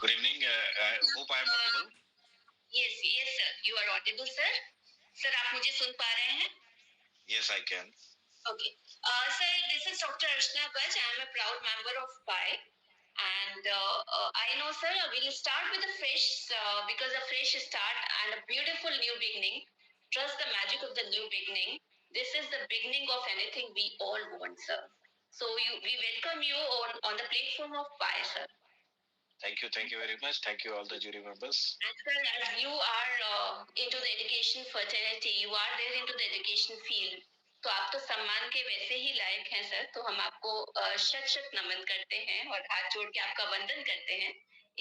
Good evening. I hope I am audible. Yes, sir. You are audible, sir. Sir, आप मुझे सुन पा रहे हैं? Yes, I can. Okay. Sir, this is Dr. Archana Baj. I am a proud member of PI. And I know, sir, we'll start with a fresh, because a fresh start and a beautiful new beginning. Trust the magic of the new beginning. This is the beginning of anything we all want, sir. So we welcome you on the platform of PI, sir. Thank you very much. Thank you all the jury members. And sir, as you are into the education fraternity, you are there into the education field. तो आप तो सम्मान के वैसे ही लायक हैं sir, तो हम आपको शत शत नमन करते हैं और हाथ जोड़ के आपका वंदन करते हैं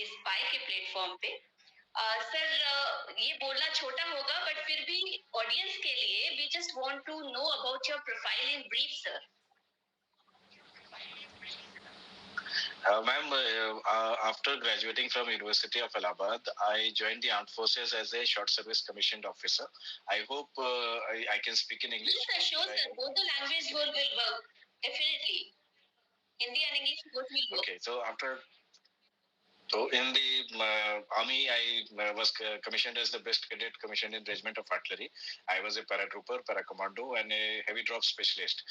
इस पाई के प्लेटफॉर्म पे। सर ये बोलना छोटा होगा बट फिर भी ऑडियंस के लिए we just want to know about your profile in brief sir. Ma'am, after graduating from University of Allahabad, I joined the Armed Forces as a short service commissioned officer. I hope I can speak in English. Yes, sure, sir. Both the languages will work. Definitely. Hindi and English both will work. Okay, so in the army, I was commissioned as the best cadet commissioned in Regiment of Artillery. I was a paratrooper, paracommando, and a heavy drop specialist.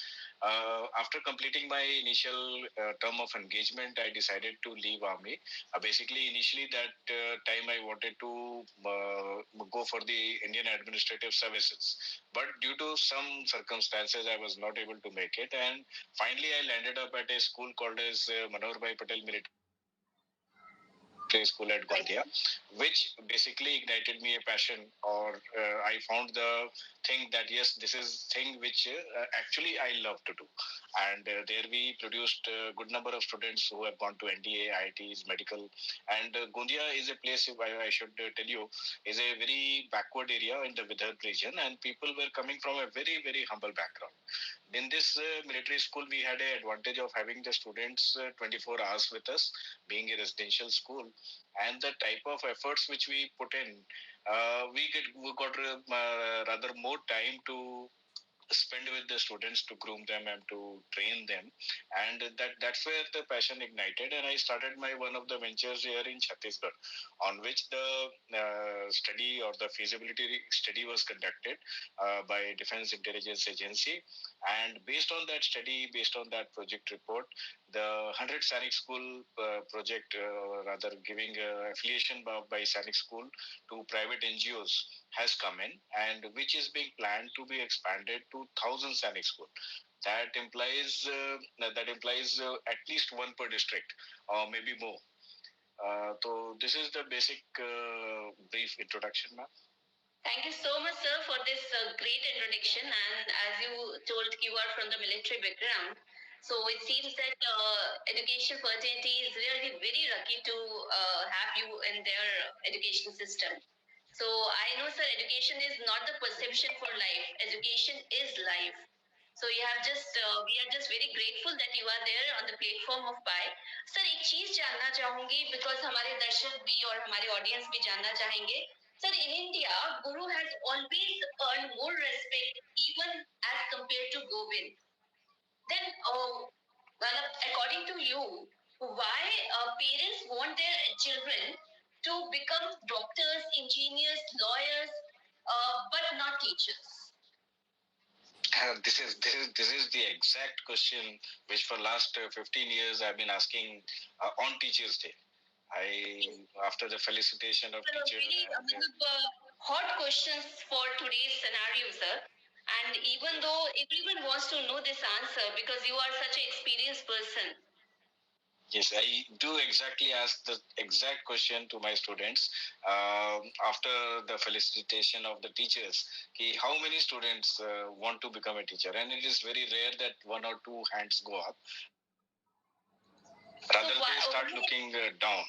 After completing my initial term of engagement, I decided to leave army. Basically, initially that time I wanted to go for the Indian Administrative Services, but due to some circumstances, I was not able to make it, and finally I landed up at a school called as Manohar Bhai Patel Military School at Gondia, which basically ignited me a passion, or I found the thing that yes, this is thing which actually I love to do. And there we produced a good number of students who have gone to NDA, IITs, medical. And Gondia is a place, I should tell you, is a very backward area in the Vidarbha region, and people were coming from a very, very humble background. In this military school, we had an advantage of having the students 24 hours with us, being a residential school, and the type of efforts which we put in, we got rather more time to spend with the students, to groom them and to train them, and that's where the passion ignited. And I started my one of the ventures here in Chhattisgarh, on which the study or the feasibility study was conducted by Defense Intelligence Agency. And based on that study, based on that project report, the 100 Sainik School project, rather giving affiliation by Sainik School to private NGOs, has come in, and which is being planned to be expanded to 1,000 Sainik School. That implies at least one per district, or maybe more. So this is the basic brief introduction, ma'am. Thank you so much, sir, for this great introduction. And as you told, you are from the military background. So it seems that education fraternity is really very lucky to have you in their education system. So I know, sir, education is not the perception for life. Education is life. So you have just, we are just very grateful that you are there on the platform of PI. Sir एक चीज जानना चाहूंगी, because हमारे दर्शक भी और हमारे audience भी जानना चाहेंगे. Sir, in India, Guru has always earned more respect even as compared to Govind. Then, well, according to you, why parents want their children to become doctors, engineers, lawyers, but not teachers? This is the exact question which for last 15 years I've been asking on Teachers' Day. After the felicitation of teachers. Really hot questions for today's scenario, sir. And even though everyone wants to know this answer because you are such an experienced person. Yes, I do exactly ask the exact question to my students after the felicitation of the teachers. How many students want to become a teacher? And it is very rare that one or two hands go up. Rather, they start looking down.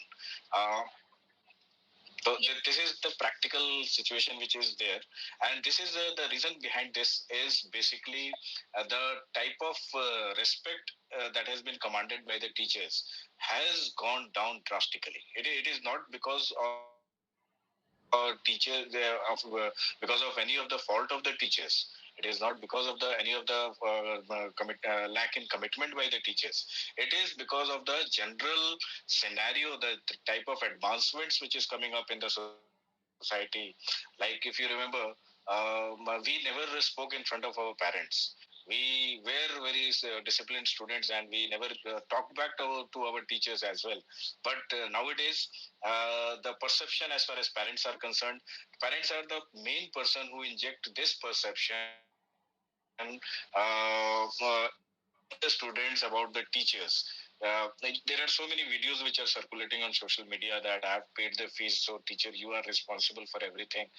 So this is the practical situation which is there, and this is the reason behind this is basically the type of respect that has been commanded by the teachers has gone down drastically. It is not because of teachers because of any of the fault of the teachers. It is not because of the any of the lack in commitment by the teachers. It is because of the general scenario, the type of advancements which is coming up in the society. Like if you remember, we never spoke in front of our parents. We were very disciplined students, and we never talked back to our teachers as well. But nowadays, the perception as far as parents are concerned, parents are the main person who inject this perception in the students about the teachers. Like there are so many videos which are circulating on social media that I have paid the fees, so teacher, you are responsible for everything,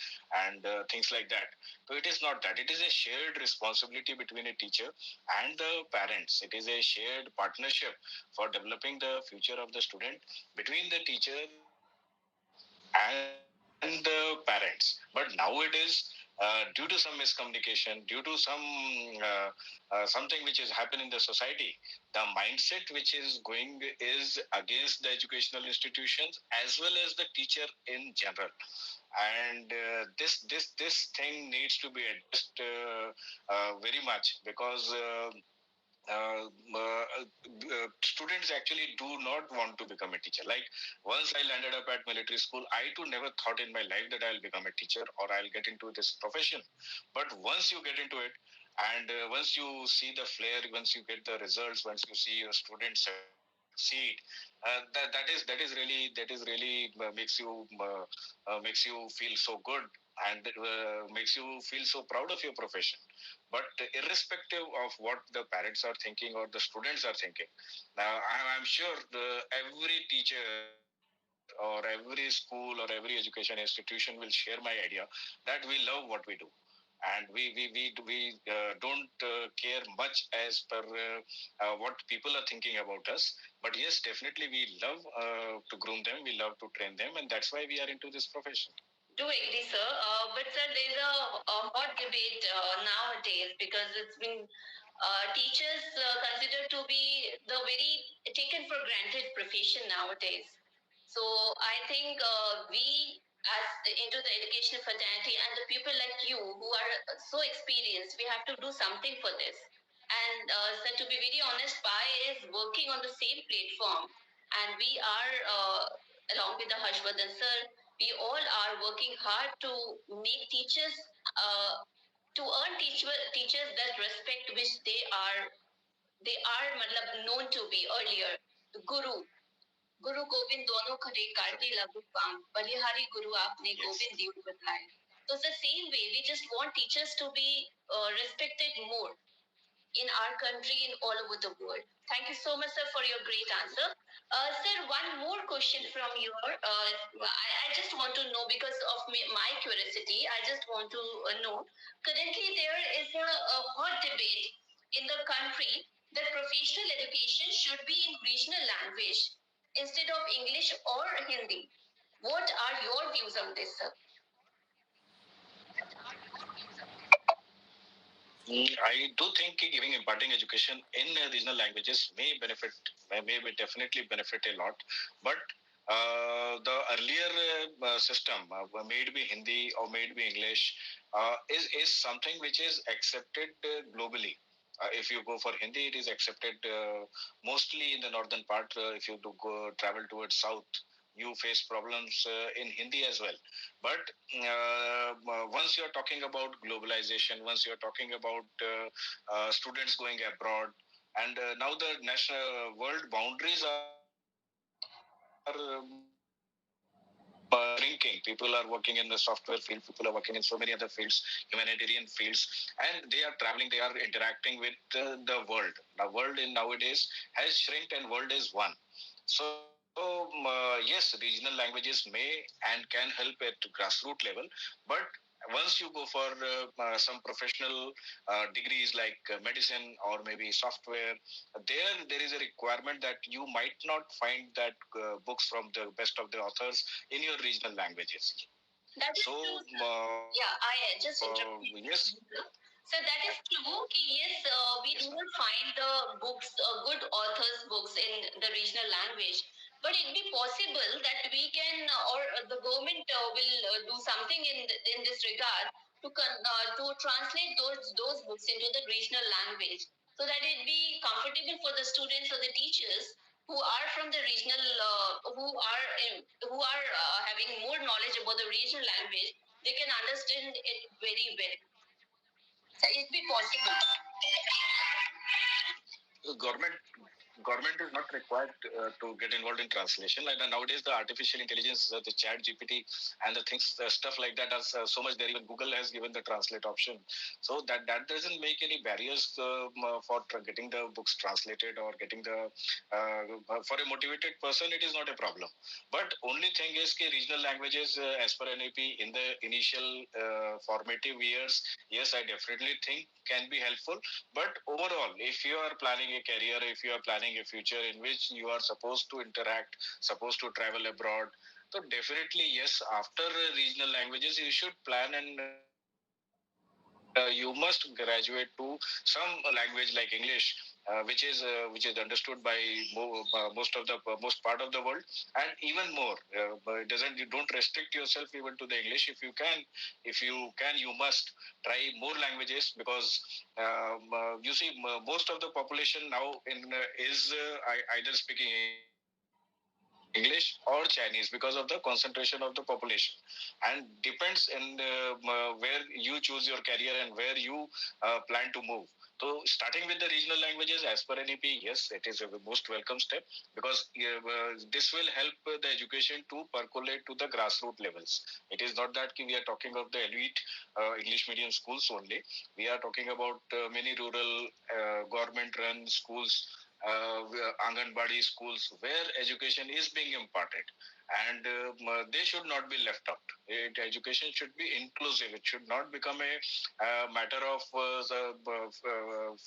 and things like that. So it is not that. It is a shared responsibility between a teacher and the parents. It is a shared partnership for developing the future of the student between the teacher and the parents. But nowadays, due to some miscommunication, due to something which is happening in the society, the mindset which is going is against the educational institutions as well as the teacher in general. And this thing needs to be addressed very much, because students actually do not want to become a teacher. Like once I landed up at military school, I too never thought in my life that I'll become a teacher or I'll get into this profession. But once you get into it, and once you see the flair, once you get the results, once you see your students succeed, that is really makes you feel so good, and makes you feel so proud of your profession. But irrespective of what the parents are thinking or the students are thinking, now I'm sure every teacher or every school or every education institution will share my idea that we love what we do, and we don't care much as per what people are thinking about us. But yes, definitely we love to groom them, we love to train them, and that's why we are into this profession. Do agree, sir. But sir, there's a hot debate nowadays because it's been teachers considered to be the very taken for granted profession nowadays. So I think we, as into the educational fraternity, and the people like you who are so experienced, we have to do something for this. And sir, to be very honest, PI is working on the same platform, and we are along with the Harshvardhan sir, we all are working hard to make teachers to earn teachers that respect which they are matlab known to be earlier. Guru गुरु गोविंद दोनों खड़े काटे लघु काम बलिहारी गुरु आपने गोविंद दीव बतलाए. So it's the same way. We just want teachers to be respected more in our country and all over the world. Thank you so much, sir, for your great answer. Sir, one more question from your. I just want to know because of my curiosity. I just want to know. Currently, there is a hot debate in the country that professional education should be in regional language instead of English or Hindi. What are your views on this, sir? I do think giving imparting education in regional languages may definitely benefit a lot, but the earlier system, may it be Hindi or may it be English, is something which is accepted globally. If you go for Hindi, it is accepted mostly in the northern part. If you do go travel towards south, you face problems in Hindi as well. But once you're talking about globalization, once you're talking about students going abroad, and now the national world boundaries are shrinking. People are working in the software field, people are working in so many other fields, humanitarian fields, and they are traveling, they are interacting with the world. The world in nowadays has shrunk, and world is one. So yes, regional languages may and can help at grassroots level, but once you go for some professional degrees like medicine or maybe software, there is a requirement that you might not find that books from the best of the authors in your regional languages. That is so, true. Yeah, I just interrupt you. Yes. So that is true. Yes, we do not find the books, good authors' books in the regional language. But it be possible that we can, or the government will do something in this regard to translate those books into the regional language, so that it be comfortable for the students or the teachers who are from the regional, who are having more knowledge about the regional language. They can understand it very well. So it be possible. Government is not required to get involved in translation. Like nowadays, the artificial intelligence, the chat GPT, and the things, stuff like that are so much there. Even Google has given the translate option, so that doesn't make any barriers for getting the books translated or getting the for a motivated person. It is not a problem. But only thing is, regional languages, as per NAP, in the initial formative years, yes, I definitely think can be helpful. But overall, if you are planning a career, if you are planning a future in which you are supposed to interact, supposed to travel abroad, so definitely yes, after regional languages, you should plan, and you must graduate to some language like English, which is understood by most part of the world, and even more. But it doesn't, you don't restrict yourself even to the English. If you can, you must try more languages, because you see, most of the population now is either speaking English or Chinese, because of the concentration of the population, and depends in where you choose your career and where you plan to move. So starting with the regional languages, as per NEP, yes, it is a most welcome step, because this will help the education to percolate to the grassroots levels. It is not that we are talking of the elite English medium schools only. We are talking about many rural government-run schools, Anganwadi schools, where education is being imparted, and they should not be left out. Education should be inclusive. It should not become a matter of the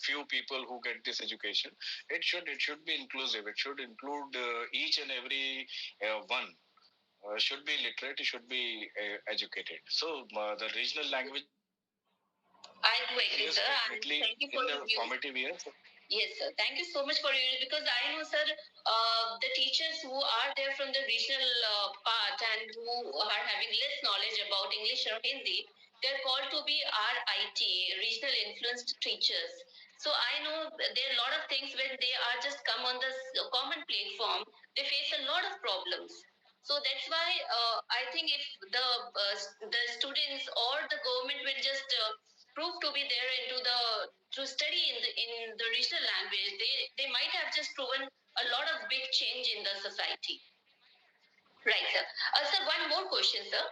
few people who get this education. It should be inclusive. It should include each and every one. Should be literate, should be educated. So the regional languages, definitely I in do the agree, sir, and formative thank years. you for your views. Yes, sir. Thank you so much for your, because I know, sir, the teachers who are there from the regional part and who are having less knowledge about English or Hindi, they're called to be RIT, regional influenced teachers. So I know there are a lot of things when they are just come on this common platform, they face a lot of problems. So that's why I think if the students or the government will just prove to be there into the to study in the regional language, they might have just proven a lot of big change in the society. Right, sir. Sir, one more question, sir.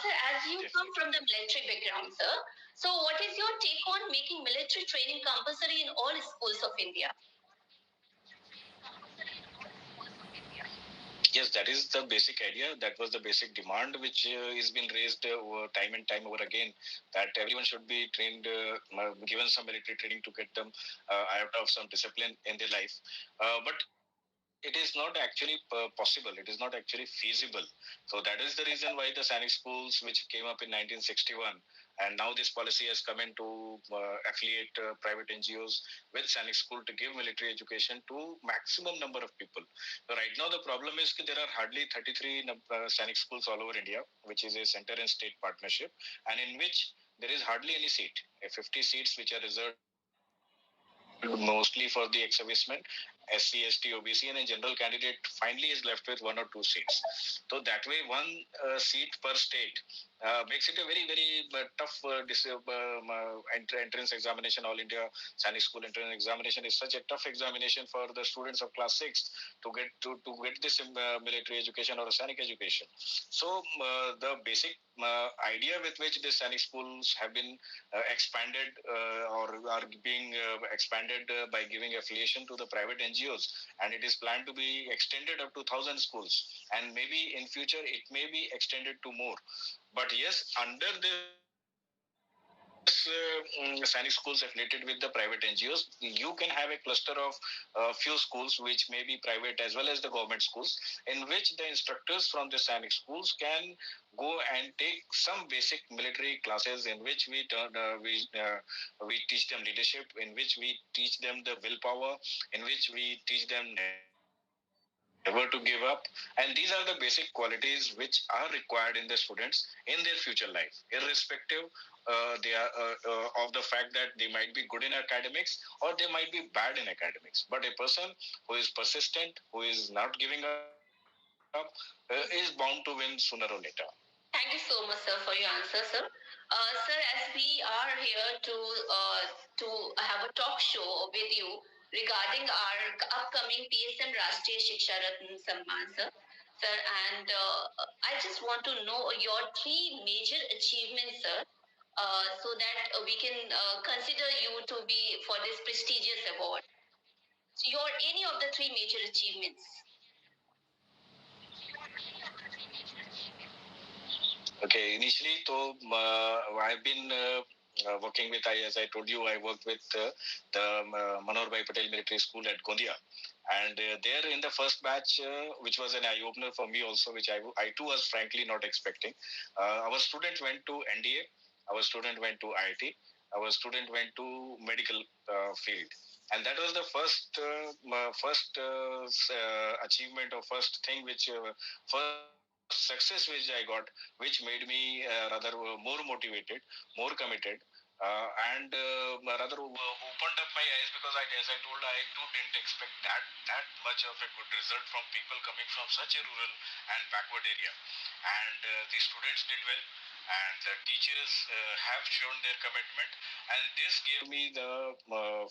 Sir, as you come from the military background, sir, so what is your take on making military training compulsory in all schools of India? Yes, that is the basic idea. That was the basic demand which is been raised over time and time over again, that everyone should be trained, given some military training to get them out of some discipline in their life. But it is not actually possible. It is not actually feasible. So that is the reason why the Sainik schools, which came up in 1961, and now this policy has come in to affiliate private NGOs with Sainik school to give military education to maximum number of people. So right now the problem is that there are hardly 33 Sainik schools all over India, which is a center and state partnership, and in which there is hardly any seat. 50 seats which are reserved mostly for the ex-servicemen, SC, ST, OBC, and a general candidate finally is left with 1 or 2 seats. So that way, one seat per state makes it a very tough entrance examination. All India Sainik School entrance examination is such a tough examination for the students of class 6 to get this military education or a Sainik education. So the basic idea with which the Sainik schools have been expanded or are being expanded by giving affiliation to the private NGOs, and it is planned to be extended up to 1,000 schools, and maybe in future it may be extended to more. But yes, under this Sainik schools affiliated with the private NGOs, you can have a cluster of few schools which may be private as well as the government schools, in which the instructors from the Sainik schools can go and take some basic military classes, in which we teach them leadership, in which we teach them the willpower, in which we teach them negotiation skills, never to give up. And these are the basic qualities which are required in the students in their future life, irrespective they are of the fact that they might be good in academics or they might be bad in academics. But a person who is persistent, who is not giving up, is bound to win sooner or later. Thank you so much, sir, for your answer, sir. Sir, as we are here to have a talk show with you regarding our upcoming PSM Rashtriya Shiksha Ratna Samman, sir, and I just want to know your three major achievements, sir, so that we can consider you to be for this prestigious award. Your any of the three major achievements. Okay, initially, so I've been working with, as I told you, I worked with the Manohar Bhai Patel Military School at Gondia. And there in the first batch, which was an eye opener for me also, which I too was frankly not expecting. Our student went to NDA, our student went to IIT, our student went to medical field. And that was the first achievement or first thing which first success which I got, which made me rather more motivated, more committed, and rather opened up my eyes because as I told, I too didn't expect that much of a good result from people coming from such a rural and backward area, and the students did well. And the teachers have shown their commitment, and this gave me the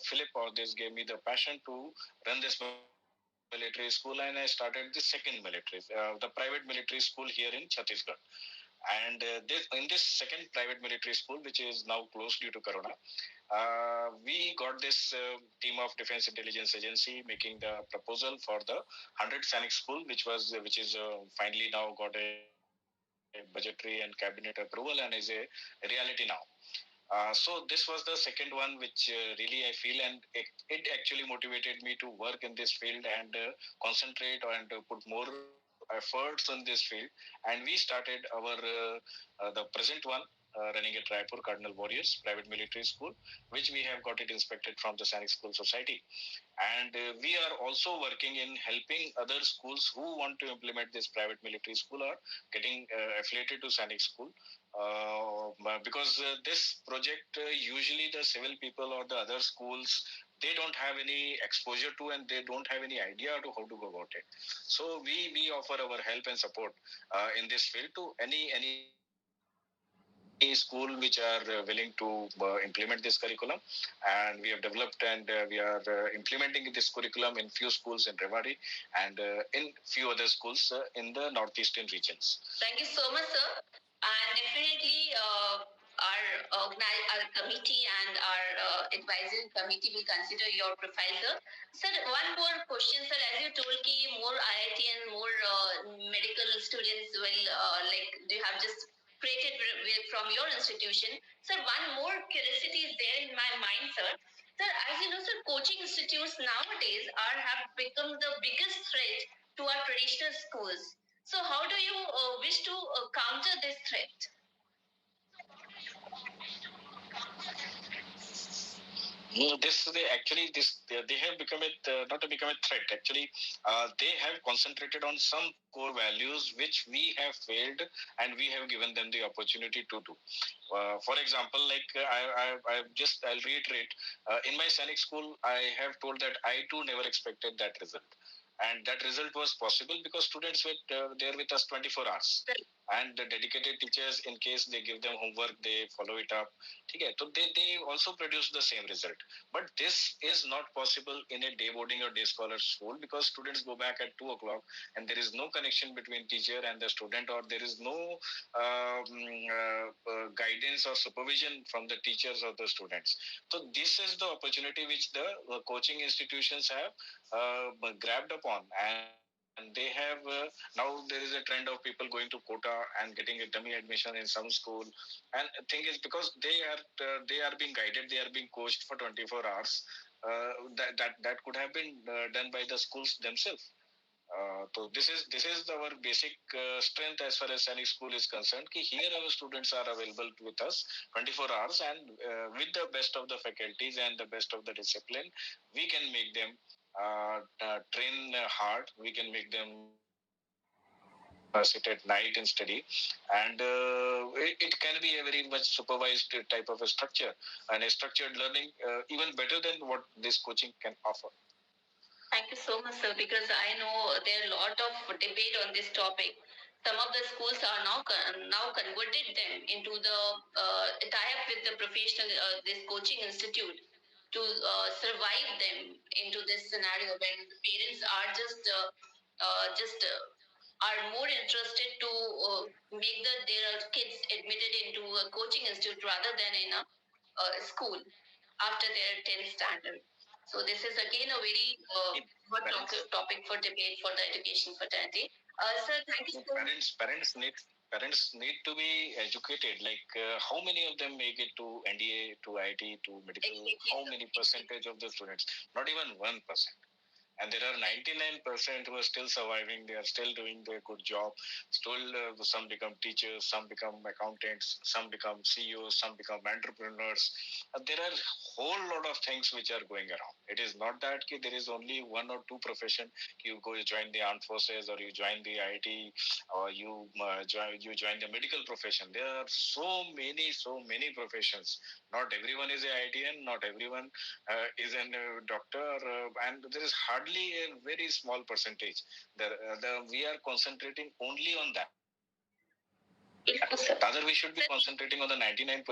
fillip, or this gave me the passion to run this military school, and I started the second military, the private military school here in Chhattisgarh. And in this second private military school, which is now closed due to Corona, we got this team of Defense Intelligence Agency making the proposal for the 100 Sainik school, which is finally now got a budgetary and cabinet approval and is a reality now. So this was the second one, which really I feel, and it actually motivated me to work in this field and concentrate and put more efforts in this field. And we started the present one, running at Raipur Cardinal Warriors Private Military School, which we have got it inspected from the Sainik School Society. And we are also working in helping other schools who want to implement this private military school or getting affiliated to Sainik School, because this project usually the civil people or the other schools, they don't have any exposure to, and they don't have any idea to how to go about it. So we offer our help and support in this field to any school which are willing to implement this curriculum. And we have developed, and we are implementing this curriculum in few schools in Rewari, and in few other schools in the northeastern regions. Thank you so much, sir. And definitely, our committee and our advisory committee will consider your profile, sir. Sir, one more question, sir. As you told, ki more IIT and more medical students will like you have just created from your institution. Sir, one more curiosity is there in my mind, sir. Sir, as you know, sir, coaching institutes nowadays have become the biggest threat to our traditional schools. So, how do you wish to counter this threat? They have become not to become a threat. Actually, they have concentrated on some core values which we have failed, and we have given them the opportunity to do. For example, like I'll reiterate. In my Sainik school, I have told that I too never expected that result, and that result was possible because students were there with us 24 hours, and the dedicated teachers, in case they give them homework, they follow it up. Okay, so they also produce the same result. But this is not possible in a day boarding or day scholar school because students go back at 2 o'clock, and there is no connection between teacher and the student, or there is no guidance or supervision from the teachers or the students. So this is the opportunity which the coaching institutions have grabbed upon, and they have now there is a trend of people going to quota and getting a dummy admission in some school. And thing is, because they are being guided, they are being coached for 24 hours. That could have been done by the schools themselves. So this is our basic strength as far as Sainik School is concerned. Ki here our students are available with us 24 hours, and with the best of the faculties and the best of the discipline, we can make them train hard, we can make them sit at night and study, and it can be a very much supervised type of a structure and a structured learning, even better than what this coaching can offer. Thank you so much, sir, because I know there are a lot of debate on this topic. Some of the schools are now converted them into the tie-up with the professional this coaching institute to survive them into this scenario when the parents are just are more interested to make their kids admitted into a coaching institute rather than in a school after their 10th standard. So this is again a very hot topic for debate for the education fraternity. Sir, thank you so much. Parents need to be educated. Like how many of them make it to NDA, to IT, to medical? Exactly. How many percentage of the students? Not even 1%. And there are 99% who are still surviving. They are still doing their good job. Still, some become teachers, some become accountants, some become CEOs, some become entrepreneurs. There are whole lot of things which are going around. It is not that there is only one or two profession. You go, you join the armed forces, or you join the IT, or you join the medical profession. There are so many professions. Not everyone is a ITN. Not everyone is a doctor, and there is hardly a very small percentage. We are concentrating only on that. Rather, we should be concentrating on the 99%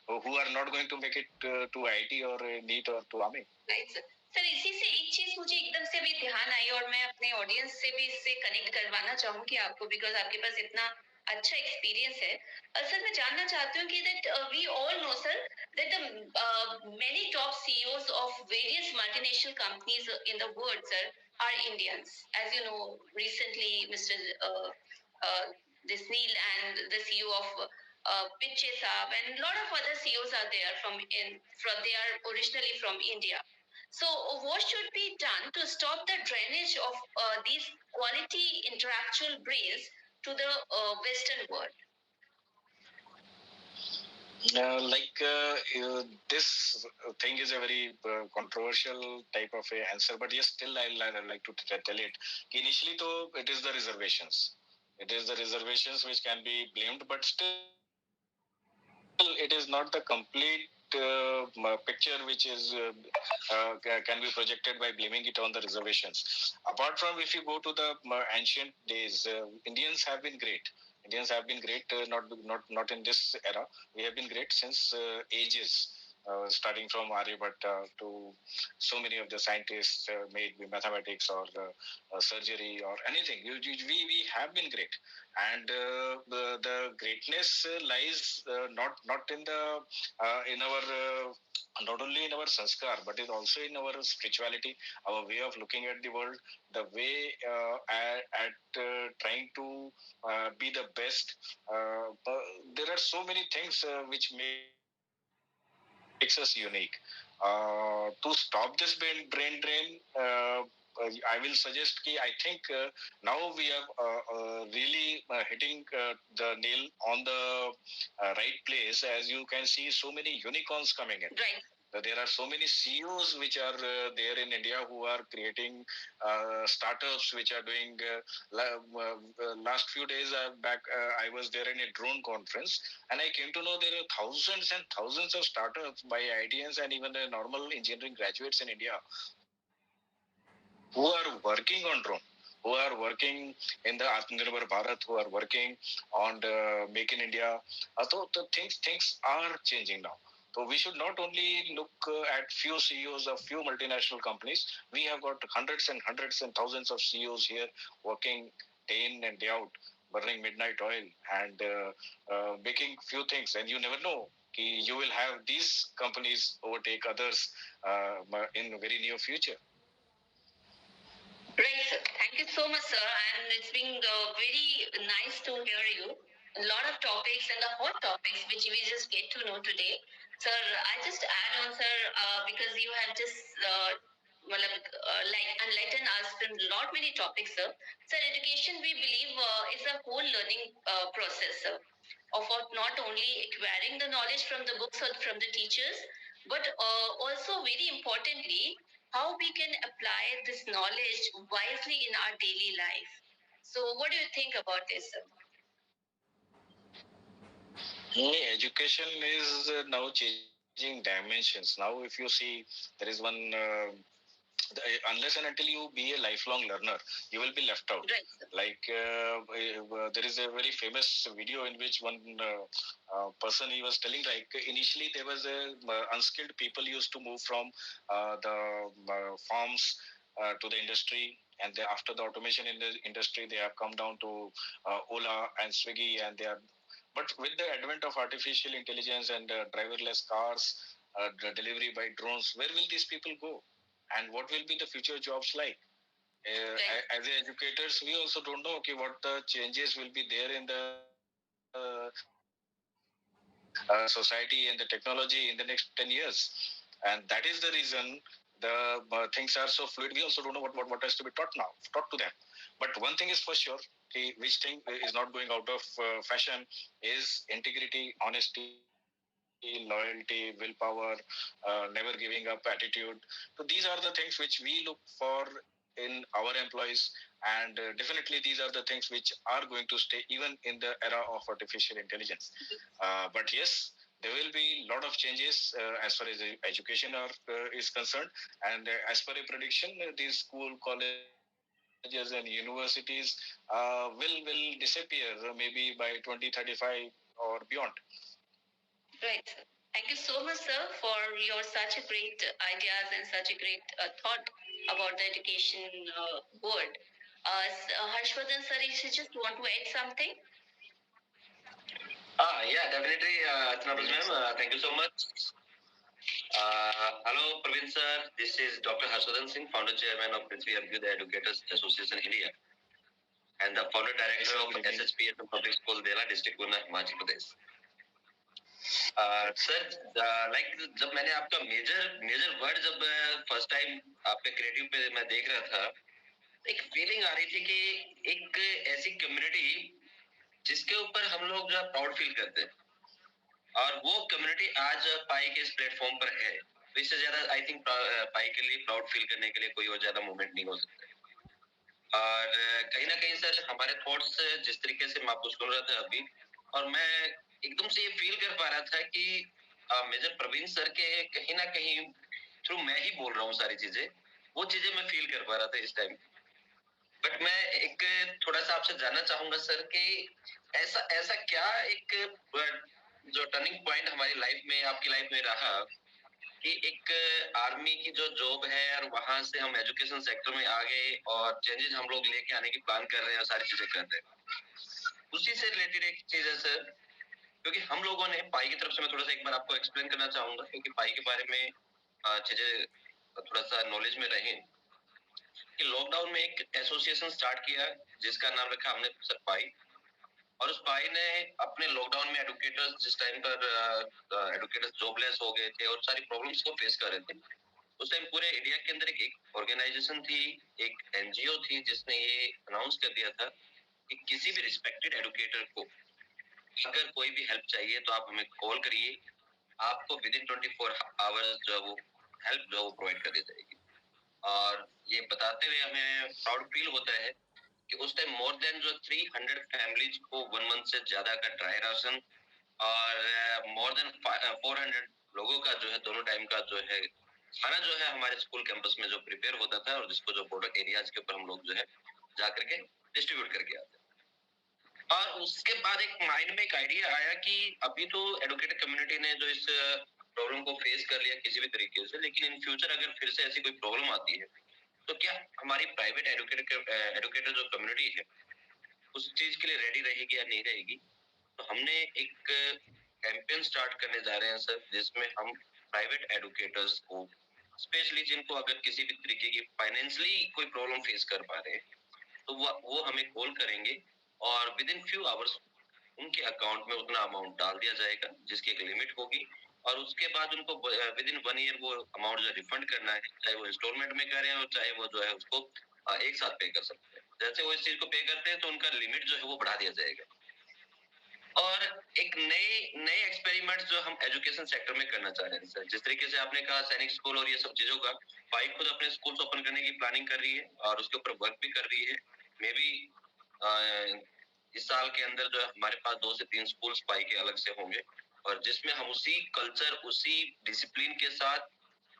who are not going to make it to IT or NEET or to army. Right, sir. Sir इसी से एक चीज मुझे एकदम से भी ध्यान आई और मैं अपने ऑडियंस से भी इससे कनेक्ट करवाना चाहूंगी आपको बिकॉज आपके पास इतना अच्छा एक्सपीरियंस है सर मैं जानना चाहती हूँ कि that we all know sir that the many top CEOs of various multinational companies in the world sir are Indians. As you know, recently Mr. This Neil and the CEO of Piche Saab and a lot of other CEOs are there they are originally from India. So, what should be done to stop the drainage of these quality intellectual brains to the Western world? This thing is a very controversial type of a answer, but yes, still I like to tell it. Initially, though, it is the reservations. It is the reservations which can be blamed, but still, it is not the complete picture which is can be projected by blaming it on the reservations. Apart from, if you go to the ancient days, Indians have been great. Indians have been great, not in this era. We have been great since ages. Starting from Aryabhatta to so many of the scientists, made with mathematics or surgery or anything. We have been great, and the greatness lies not in the in our not only in our sanskar, but it also in our spirituality, our way of looking at the world, the way at trying to be the best. There are so many things which makes us unique. To stop this brain drain, I will suggest कि I think now we have really hitting the nail on the right place. As you can see, so many unicorns coming in. Right. There are so many CEOs which are there in India who are creating startups which are doing. Last few days back, I was there in a drone conference, and I came to know there are thousands and thousands of startups by ITNs and even the normal engineering graduates in India who are working on drone, who are working in the Atmanirbhar Bharat, who are working on the Make in India. So the things are changing now. So we should not only look at few CEOs of few multinational companies. We have got hundreds and thousands of CEOs here working day in and day out, burning midnight oil and making few things. And you never know. You will have these companies overtake others in the very near future. Right, sir. Thank you so much, sir. And it's been very nice to hear you. A lot of topics and the hot topics which we just get to know today. Sir, I just add on, sir, because you have just like enlightened us in lot many topics, sir. Sir, education we believe is a whole learning process, sir, of not only acquiring the knowledge from the books or from the teachers, but also very importantly how we can apply this knowledge wisely in our daily life. So, what do you think about this, sir? Education is now changing dimensions. Now, if you see, there is one. Unless and until you be a lifelong learner, you will be left out. Right. Like there is a very famous video in which one person, he was telling, like, initially there was a unskilled people used to move from the farms to the industry, and after the automation in the industry, they have come down to Ola and Swiggy, and they are. But with the advent of artificial intelligence and driverless cars, the delivery by drones, where will these people go? And what will be the future jobs like? As educators, we also don't know, okay, what the changes will be there in the society and the technology in the next 10 years. And that is the reason the things are so fluid. We also don't know what has to be taught to them. But one thing is for sure, okay, which thing is not going out of fashion is integrity, honesty, loyalty, willpower, never giving up attitude. So these are the things which we look for in our employees, and definitely these are the things which are going to stay even in the era of artificial intelligence. But yes, there will be a lot of changes as far as education is concerned, and as per a prediction, these school, colleges, and universities will disappear maybe by 2035 or beyond. Right. Thank you so much, sir, for your such a great ideas and such a great thought about the education world. Harshvardhan, sir, if you just want to add something. Yeah, definitely. Ma'am, thank you so much. Hello, Praveen sir. This is Dr. Harshvardhan Singh, founder chairman of Prithvi Abhyuday Educators Association India, and the founder director of SHPSM Public School, Dela, District Guna, Himachal Pradesh. Sir like जब मैंने आपका major word जब first time आपके creative पे मैं देख रहा था, एक फीलिंग आ रही थी कि एक ऐसी कम्युनिटी जिसके ऊपर हम लोग जो प्राउड फील करते हैं, और वो कम्युनिटी आज पाई के इस प्लेटफॉर्म पर है। तो इससे ज्यादा आई थिंक पाई के लिए प्राउड फील करने के लिए कोई और ज्यादा मूवमेंट नहीं हो सकता। और कहीं ना कहीं सर हमारे थॉट्स जिस तरीके से मैं आपको सुन रहा था अभी, और मैं एकदम से ये फील कर पा रहा था कि मेजर प्रवीण सर के कहीं ना कहीं थ्रू मैं ही बोल रहा हूँ सारी चीजें, वो चीजें मैं फील कर पा रहा था इस टाइम। बट मैं एक थोड़ा सा आपसे जानना चाहूंगा सर कि ऐसा ऐसा क्या एक जो टर्निंग पॉइंट हमारी लाइफ में, आपकी लाइफ में रहा कि एक आर्मी की जो जॉब है और वहां से हम एजुकेशन सेक्टर में आ गए और चेंजेस हम लोग लेके आने की प्लान कर रहे हैं और सारी चीजें कर रहे हैं। उसी से रिलेटेड एक चीज है सर, क्योंकि हम लोगों ने पाई की तरफ से, मैं थोड़ा सा एक बार आपको एक्सप्लेन करना चाहूंगा क्योंकि पाई के बारे में चीजें थोड़ा सा नॉलेज में रहे कि लॉकडाउन में एक एसोसिएशन स्टार्ट किया जिसका नाम रखा हमने सर पाई। और उस पाई ने अपने लॉकडाउन में एडुकेटर्स जिस टाइम पर एडुकेटर्स जॉबलेस हो गए थे और सारी प्रॉब्लम्स को फेस कर रहे थे, उस टाइम पूरे इंडिया के अंदर एक ऑर्गेनाइजेशन थी, एक एनजीओ थी जिसने ये अनाउंस कर दिया था कि किसी भी रिस्पेक्टेड एडुकेटर को अगर कोई भी हेल्प चाहिए तो आप हमें कॉल करिए, आपको विद इन 24 आवर्स जो है वो हेल्प जो है वो प्रोवाइड कर दी जाएगी। और ये बताते हुए हमें प्राउड फील होता है कि उस टाइम मोर देन जो 300 फैमिलीज को 1 मंथ से ज्यादा का ड्राई राशन और मोर देन 400 लोगों का जो है दोनों टाइम का जो है खाना जो है हमारे स्कूल कैंपस में जो प्रिपेयर होता था और जिसको जो बॉर्डर एरियाज के ऊपर हम लोग जो है जा करके डिस्ट्रीब्यूट करके आते। और उसके बाद एक माइंड में एक आइडिया आया कि अभी तो एडुकेटेड कम्युनिटी ने जो इस प्रॉब्लम को फेस कर लिया किसी भी तरीके से, लेकिन इन फ्यूचर अगर फिर से ऐसी कोई प्रॉब्लम आती है तो क्या हमारी प्राइवेट एडुकेटर जो कम्युनिटी है उस चीज के लिए रेडी रहेगी या नहीं रहेगी। तो हमने एक कैंपेन स्टार्ट करने जा रहे हैं सर, जिसमें हम प्राइवेट एडुकेटर्स को स्पेशली जिनको अगर किसी भी तरीके की फाइनेंशियली कोई प्रॉब्लम फेस कर पा रहे हैं तो वो हमें कॉल करेंगे और विद इन फ्यू आवर्स उनके अकाउंट में उतना अमाउंट डाल दिया जाएगा जिसकी एक लिमिट होगी, और उसके बाद उनको विद इन 1 ईयर वो अमाउंट जो रिफंड करना है, चाहे वो इंस्टॉलमेंट में करें और चाहे वो जो है उसको एक साथ पे कर सकते हैं। जैसे वो इस चीज को पे करते हैं तो उनका लिमिट जो है वो बढ़ा दिया जाएगा। और एक नए नए एक्सपेरिमेंट जो हम एजुकेशन सेक्टर में करना चाह रहे हैं सर। जिस तरीके से आपने कहा सैनिक स्कूल और ये सब चीजों का, पाई खुद अपने स्कूल्स ओपन करने की प्लानिंग कर रही है और उसके ऊपर वर्क भी कर रही है। मे बी इस साल के अंदर जो है हमारे पास 2 से 3 स्कूल्स पाई के अलग से होंगे, और जिसमें हम उसी कल्चर, उसी डिसिप्लिन के साथ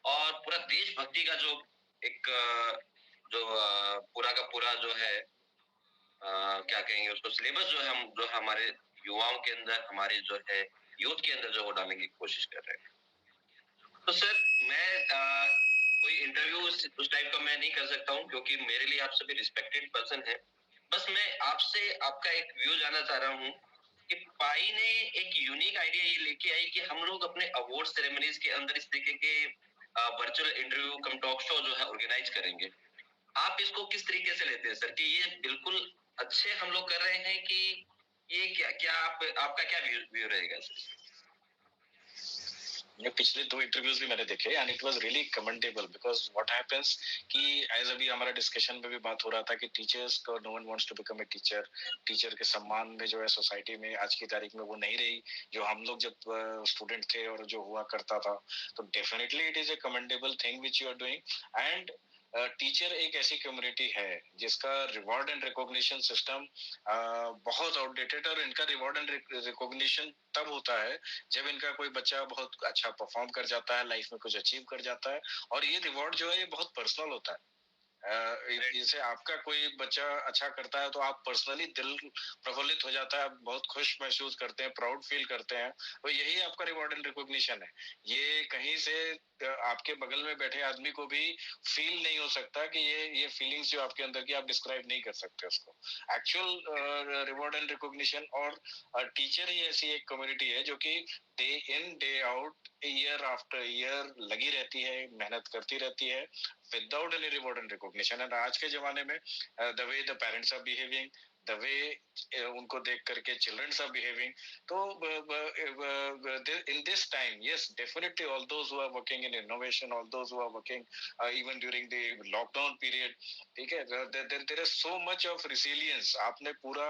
और पूरा देशभक्ति का जो एक जो पूरा का पूरा जो है क्या कहेंगे उसको, सिलेबस जो है हम जो हमारे युवाओं के अंदर, हमारे जो है यूथ के अंदर जो वो डालने की कोशिश कर रहे हैं। तो सर मैं कोई इंटरव्यू उस टाइप का मैं नहीं कर सकता हूँ, क्योंकि मेरे लिए आप सभी रिस्पेक्टेड पर्सन है। बस मैं आपसे आपका एक व्यू जानना चाह रहा हूँ कि पाई ने एक यूनिक आइडिया ये लेके आई कि हम लोग अपने अवार्ड सेरेमनीज के अंदर इस तरीके के वर्चुअल इंटरव्यू कम टॉक शो जो है ऑर्गेनाइज करेंगे। आप इसको किस तरीके से लेते हैं सर, कि ये बिल्कुल अच्छे हम लोग कर रहे हैं, कि ये क्या क्या आपका क्या व्यू रहेगा सर? ये पिछले 2 इंटरव्यूज भी मैंने देखे and it was really commendable because what happens कि एज अभी हमारा डिस्कशन में भी बात हो रहा था कि टीचर्स को no one wants to become a teacher. Teacher के सम्मान में जो है सोसाइटी में आज की तारीख में वो नहीं रही जो हम लोग जब स्टूडेंट थे और जो हुआ करता था। तो definitely it is a commendable thing which you are doing. And teacher एक ऐसी कम्युनिटी है जिसका रिवॉर्ड एंड रिकॉग्निशन सिस्टम बहुत आउटडेटेड है और इनका रिवॉर्ड एंड रिकॉग्निशन तब होता है जब इनका कोई बच्चा बहुत अच्छा परफॉर्म कर जाता है, लाइफ में कुछ अचीव कर जाता है। और ये रिवॉर्ड जो है ये बहुत पर्सनल होता है। जैसे आपका कोई बच्चा अच्छा करता है तो आप पर्सनली दिल प्रफुल्लित हो जाता है, बहुत खुश महसूस करते हैं, प्राउड फील करते हैं। तो यही आपका रिवॉर्ड एंड रिकॉग्निशन है। ये कहीं से आपके बगल में बैठे आदमी को भी फील नहीं हो सकता कि ये फीलिंग्स जो आपके अंदर की आप डिस्क्राइब नहीं कर सकते उसको। एक्चुअल रिवॉर्ड एंड रिकॉग्निशन और टीचर ही ऐसी एक कम्युनिटी है जो कि day in day out year after year लगी रहती है, मेहनत करती रहती है without any reward and recognition। and आज के जमाने में the way the parents are behaving, the way उनको देख करके children are behaving, तो in this time yes definitely all those who are working in innovation, all those who are working even during the lockdown period, ठीक है, there is so much of resilience। आपने पूरा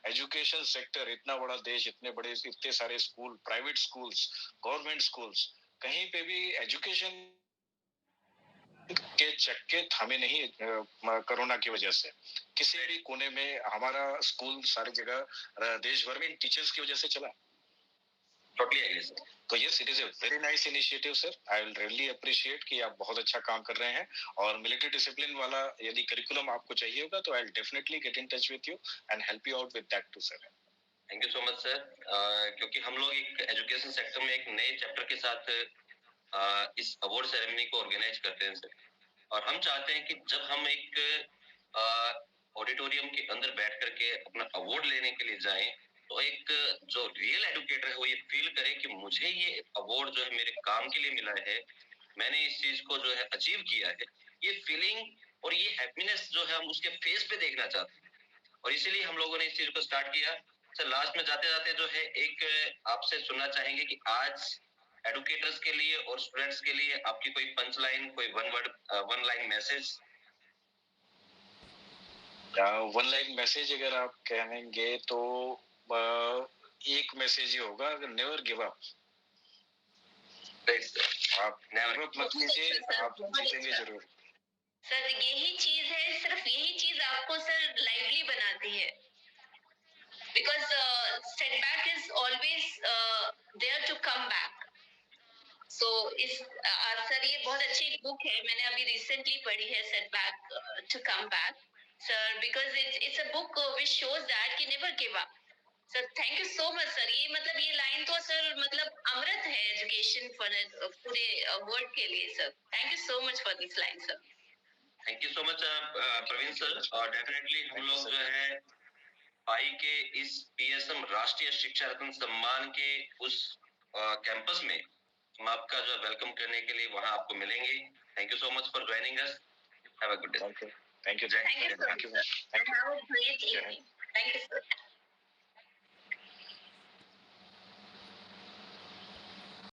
education sector, इतना बड़ा देश, इतने बड़े इतने सारे school, private schools, government schools, कहीं पे भी एजुकेशन के चक्के थामे नहीं कोरोना की वजह से। किसी भी कोने में हमारा स्कूल सारी जगह देश भर में टीचर्स की वजह से चला। Totally agree sir. तो yes it is a very nice initiative sir. I will really appreciate कि आप बहुत अच्छा काम कर रहे हैं। और मिलिट्री डिसिप्लिन वाला यदि करिकुलम आपको चाहिए होगा तो I will definitely get in touch with you and help you out with that too sir. Thank you so much sir. क्योंकि हम लोग एक एजुकेशन सेक्टर में एक नए चैप्टर के साथ इस अवार्ड सेरेमनी को ऑर्गेनाइज करते हैं सर। और हम चाहते हैं कि जब हम एक ऑडिटोरियम के अंदर बैठ करके अपना अवार्ड लेने के लिए जाएं, तो एक जो रियल एडुकेटर है वो ये फील करे कि मुझे ये अवार्ड जो है मेरे काम के लिए मिला है, मैंने इस चीज को जो है अचीव किया है। ये फीलिंग और ये हैप्पीनेस जो है हम उसके फेस पे देखना चाहते हैं, और इसीलिए हम लोगों ने इस चीज को स्टार्ट किया। सर लास्ट में जाते जाते जो है एक आपसे सुनना चाहेंगे कि आज एडुकेटर्स के लिए और स्टूडेंट्स के लिए आपकी कोई पंच लाइन, कोई one line message. One line message अगर आप कहेंगे तो एक मैसेज ही होगा, नेवर गिव अप। आप नेवर अप मत कीजिए, आप जीतेंगे जरूर। सर यही चीज है, सिर्फ यही चीज आपको सर लाइवली बनाती है। Because setback is always there to come back. So इस सर ये बहुत अच्छी बुक है, मैंने अभी रिसेंटली पढ़ी है, setback to come back sir, because it's a book which shows that कि never give up। Sir thank you so much sir. ये मतलब ये लाइन तो सर मतलब अमृत है एजुकेशन फॉर पूरे वर्ल्ड के लिए sir. Thank you so much for this line sir. Thank you so much Praveen sir. और डेफिनेटली हम लोग जो है पाई के इस पीएसएम राष्ट्रीय शिक्षा रत्न सम्मान के उस कैंपस में हम आपका जो वेलकम करने के लिए वहां आपको मिलेंगे। Thank you so much for joining us. Have a good day. Thank you. Thank you. Thank you, sir. Thank you. Have a great evening. Thank you, sir.